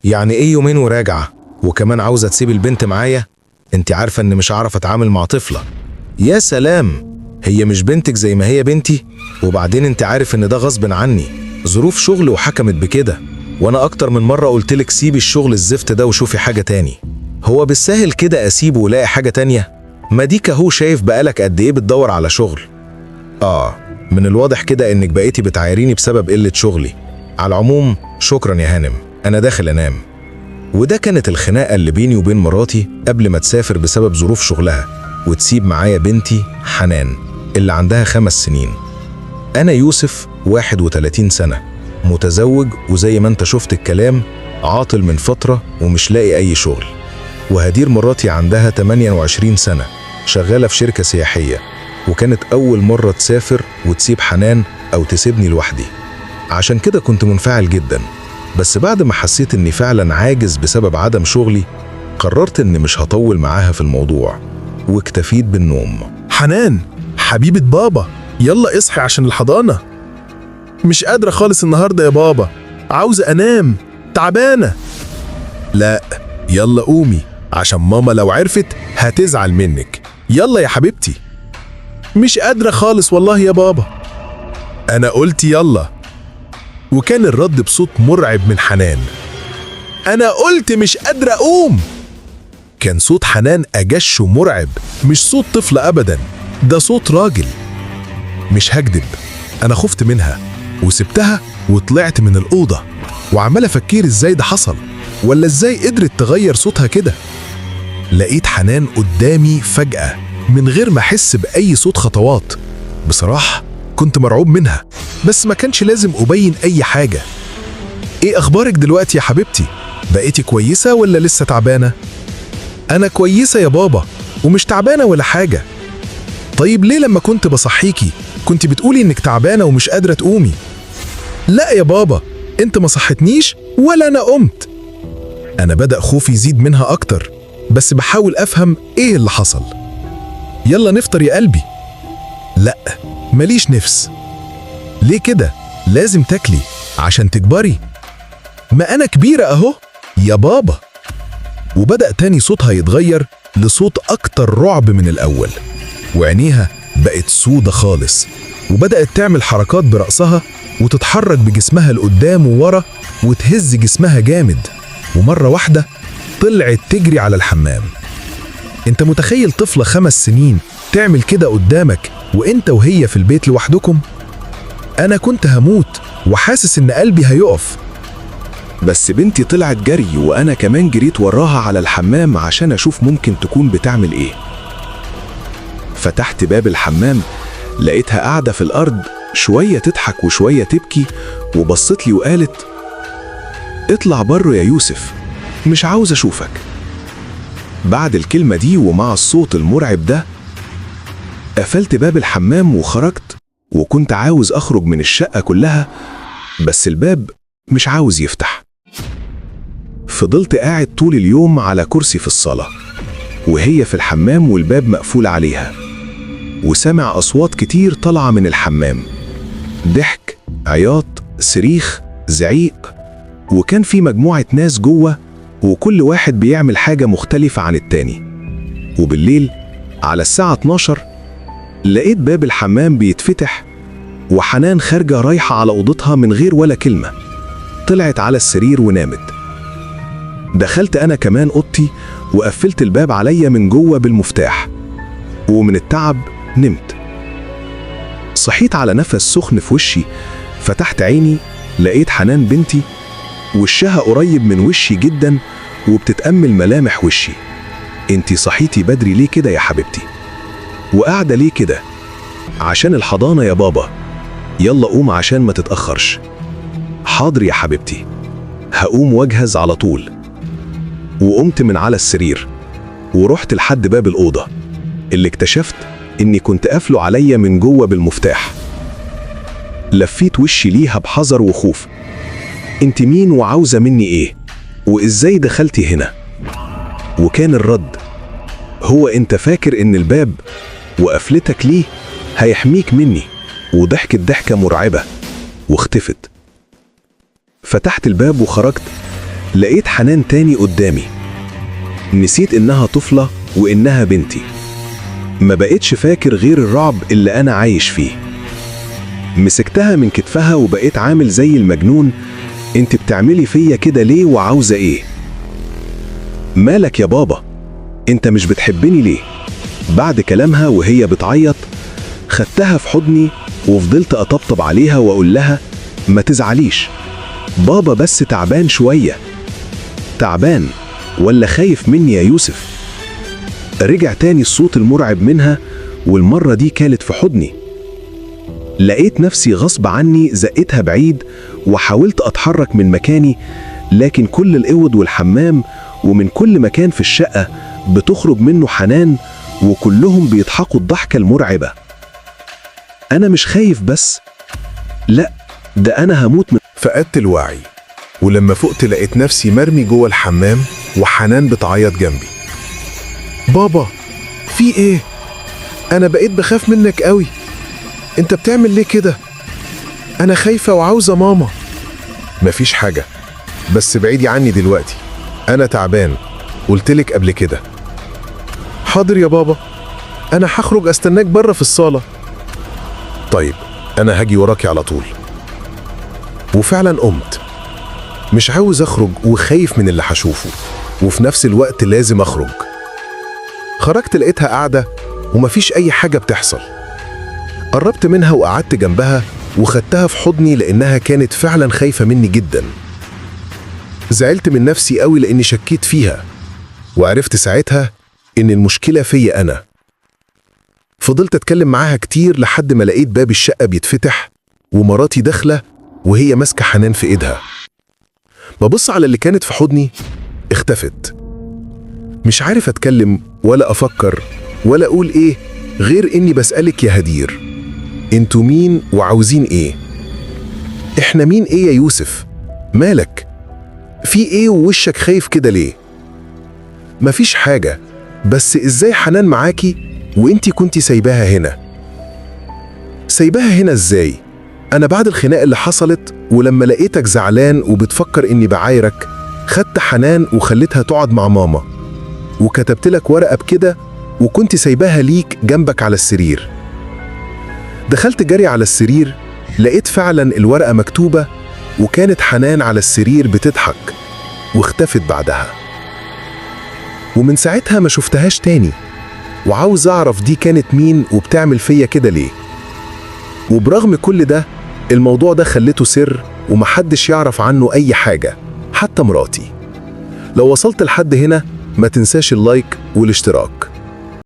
يعني ايه يومين وراجعة؟ وكمان عاوزة تسيب البنت معايا؟ انت عارفة ان مش هعرف اتعامل مع طفلة. يا سلام، هي مش بنتك زي ما هي بنتي؟ وبعدين انت عارف ان ده غصب عني، ظروف شغل وحكمت بكده. وانا اكتر من مرة قلتلك سيبي الشغل الزفت ده وشوفي حاجة تاني. هو بالسهل كده اسيبه ولاقي حاجة تانية؟ ما ديك اهو شايف بقالك قد ايه بتدور على شغل. من الواضح كده انك بقيتي بتعايريني بسبب قلة شغلي. على العموم شكرا يا هانم، انا داخل انام. وده كانت الخناقة اللي بيني وبين مراتي قبل ما تسافر بسبب ظروف شغلها وتسيب معايا بنتي حنان اللي عندها 5 سنين. أنا يوسف 31 سنة، متزوج، وزي ما انت شفت الكلام عاطل من فترة ومش لاقي أي شغل. وهدير مراتي عندها 28 سنة، شغالة في شركة سياحية، وكانت أول مرة تسافر وتسيب حنان أو تسيبني لوحدي. عشان كده كنت منفعل جدا، بس بعد ما حسيت اني فعلا عاجز بسبب عدم شغلي قررت اني مش هطول معاها في الموضوع واكتفيت بالنوم. حنان حبيبة بابا، يلا اصحي عشان الحضانة. مش قادرة خالص النهاردة يا بابا، عاوزة انام، تعبانة. لا، يلا قومي عشان ماما لو عرفت هتزعل منك. يلا يا حبيبتي. مش قادرة خالص والله يا بابا. انا قلت يلا. وكان الرد بصوت مرعب من حنان. أنا قلت مش قادرة أقوم. كان صوت حنان أجش ومرعب، مش صوت طفل أبدا، ده صوت راجل. مش هكدب، أنا خفت منها وسبتها وطلعت من الأوضة وعمال أفكر إزاي ده حصل، ولا إزاي قدرت تغير صوتها كده. لقيت حنان قدامي فجأة من غير ما أحس بأي صوت خطوات. بصراحة كنت مرعوب منها، بس ما كانش لازم أبين أي حاجة. إيه أخبارك دلوقتي يا حبيبتي؟ بقيتي كويسة ولا لسه تعبانة؟ أنا كويسة يا بابا ومش تعبانة ولا حاجة. طيب ليه لما كنت بصحيكي كنت بتقولي إنك تعبانة ومش قادرة تقومي؟ لا يا بابا، أنت ما صحتنيش ولا أنا قمت. أنا بدأ خوفي يزيد منها أكتر، بس بحاول أفهم إيه اللي حصل. يلا نفطر يا قلبي. لا، ماليش نفس. ليه كده؟ لازم تاكلي عشان تكبري. ما أنا كبيرة أهو يا بابا. وبدأ تاني صوتها يتغير لصوت أكتر رعب من الأول، وعينيها بقت سودة خالص، وبدأت تعمل حركات برأسها وتتحرك بجسمها لقدام وورا وتهز جسمها جامد، ومرة واحدة طلعت تجري على الحمام. انت متخيل طفلة 5 سنين تعمل كده قدامك وانت وهي في البيت لوحدكم؟ انا كنت هموت وحاسس ان قلبي هيقف. بس بنتي طلعت جري وأنا كمان جريت وراها على الحمام عشان أشوف ممكن تكون بتعمل إيه. فتحت باب الحمام لقيتها قاعدة في الأرض، شوية تضحك وشوية تبكي، وبصت لي وقالت: اطلع بره يا يوسف، مش عاوز أشوفك. بعد الكلمة دي ومع الصوت المرعب ده قفلت باب الحمام وخرجت، وكنت عاوز أخرج من الشقة كلها بس الباب مش عاوز يفتح. فضلت قاعد طول اليوم على كرسي في الصالة وهي في الحمام والباب مقفول عليها، وسمع أصوات كتير طالعة من الحمام، ضحك، عياط، صريخ، زعيق، وكان في مجموعة ناس جوه وكل واحد بيعمل حاجة مختلفة عن التاني. وبالليل على الساعة 12 لقيت باب الحمام بيتفتح وحنان خارجة رايحة على أوضتها من غير ولا كلمة، طلعت على السرير ونامت. دخلت أنا كمان أوضتي وقفلت الباب عليا من جوه بالمفتاح، ومن التعب نمت. صحيت على نفس سخن في وشي، فتحت عيني لقيت حنان بنتي وشها قريب من وشي جدا وبتتأمل ملامح وشي. انتي صحيتي بدري ليه كده يا حبيبتي؟ وقاعدة ليه كده؟ عشان الحضانة يا بابا، يلا قوم عشان ما تتأخرش. حاضر يا حبيبتي، هقوم واجهز على طول. وقمت من على السرير ورحت لحد باب الأوضة اللي اكتشفت إني كنت قافله عليا من جوه بالمفتاح. لفيت وشي ليها بحذر وخوف. انت مين وعاوزة مني ايه؟ وازاي دخلتي هنا؟ وكان الرد: هو انت فاكر ان الباب وقفلتك ليه هيحميك مني؟ وضحكت ضحكة مرعبة واختفت. فتحت الباب وخرجت، لقيت حنان تاني قدامي. نسيت إنها طفلة وإنها بنتي. ما بقيتش فاكر غير الرعب اللي أنا عايش فيه. مسكتها من كتفها وبقيت عامل زي المجنون. انت بتعملي فيا كده ليه وعاوزة ايه؟ مالك يا بابا؟ انت مش بتحبني ليه؟ بعد كلامها وهي بتعيط خدتها في حضني وفضلت أطبطب عليها وأقول لها ما تزعليش، بابا بس تعبان شوية. تعبان ولا خايف مني يا يوسف؟ رجع تاني الصوت المرعب منها، والمرة دي كانت في حضني. لقيت نفسي غصب عني زقتها بعيد وحاولت أتحرك من مكاني، لكن كل الأوض والحمام ومن كل مكان في الشقة بتخرج منه حنان، وكلهم بيضحكوا الضحكة المرعبة. أنا مش خايف بس، لا ده أنا هموت من... فقدت الوعي، ولما فقت لقيت نفسي مرمي جوه الحمام وحنان بتعيط جنبي. بابا في ايه؟ انا بقيت بخاف منك قوي. انت بتعمل ليه كده؟ انا خايفة وعاوزة ماما. مفيش حاجة، بس بعيدي عني دلوقتي، انا تعبان، قلتلك قبل كده. حاضر يا بابا، انا هخرج استناك بره في الصالة. طيب انا هاجي وراكي على طول. وفعلا قمت، مش عاوز اخرج وخايف من اللي هشوفه، وفي نفس الوقت لازم اخرج. خرجت لقيتها قاعدة ومفيش اي حاجة بتحصل. قربت منها وقعدت جنبها وخدتها في حضني لانها كانت فعلا خايفة مني جدا. زعلت من نفسي قوي لاني شكيت فيها، وعرفت ساعتها ان المشكلة فيا انا. فضلت اتكلم معاها كتير لحد ما لقيت باب الشقة بيتفتح ومراتي داخلة وهي ماسكة حنان في ايدها. ببص على اللي كانت في حضني، اختفت. مش عارف اتكلم ولا افكر ولا اقول ايه غير اني بسألك يا هدير، انتوا مين وعاوزين ايه؟ احنا مين ايه يا يوسف؟ مالك؟ في ايه ووشك خايف كده ليه؟ مفيش حاجة، بس ازاي حنان معاكي وانتي كنتي سايباها هنا؟ سايباها هنا ازاي؟ انا بعد الخناقة اللي حصلت ولما لقيتك زعلان وبتفكر اني بعايرك، خدت حنان وخليتها تقعد مع ماما، وكتبت لك ورقة بكده وكنت سايباها ليك جنبك على السرير. دخلت جري على السرير، لقيت فعلا الورقة مكتوبة، وكانت حنان على السرير بتضحك واختفت بعدها. ومن ساعتها ما شفتهاش تاني، وعاوز أعرف دي كانت مين وبتعمل فيا كده ليه. وبرغم كل ده الموضوع ده خليته سر ومحدش يعرف عنه أي حاجة، حتى مراتي. لو وصلت لحد هنا ما تنساش اللايك والاشتراك.